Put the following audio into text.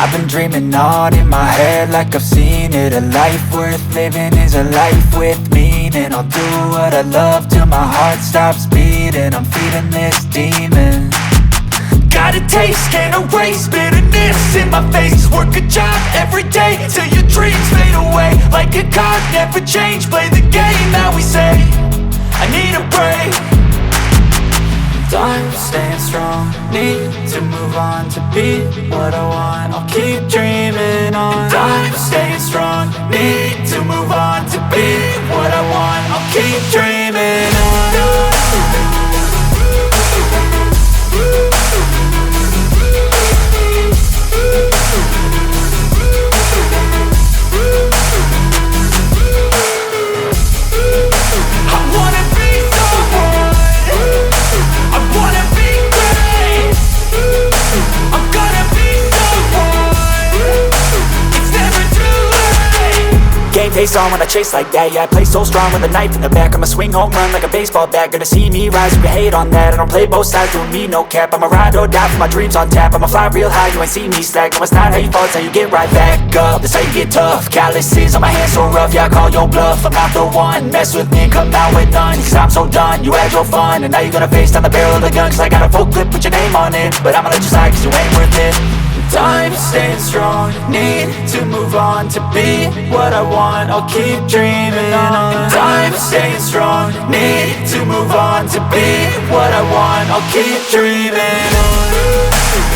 I've been dreaming on in my head like I've seen it. A life worth living is a life with meaning. I'll do what I love till my heart stops beating. I'm feeding this demon. Got a taste, can't erase bitterness in my face. Work a job every day till your dreams fade away. Like a card, never change, play the game that we say. I need a break. I'm staying strong, need to move on to be what I want. I'll keep dreaming on. I'm staying strong, need to move on to be what I want. I'll keep dreaming on. Face on when I chase like that. Yeah, I play so strong with a knife in the back. I'ma swing home run like a baseball bat. Gonna see me rise, you can hate on that. I don't play both sides, doing me no cap. I'ma ride or die for my dreams on tap. I'ma fly real high, you ain't see me slack. No, it's not how you fall, it's how you get right back up. That's how you get tough. Calluses on my hands so rough, yeah, I call your bluff. I'm not the one, mess with me and come out with none. Cause I'm so done, you had your fun. And now you're gonna face down the barrel of the gun. Cause I got a full clip with your name on it. But I'ma let you slide cause you ain't worth it. I'm staying strong, need to move on to be what I want. I'll keep dreaming on. I'm staying strong, need to move on to be what I want. I'll keep dreaming on.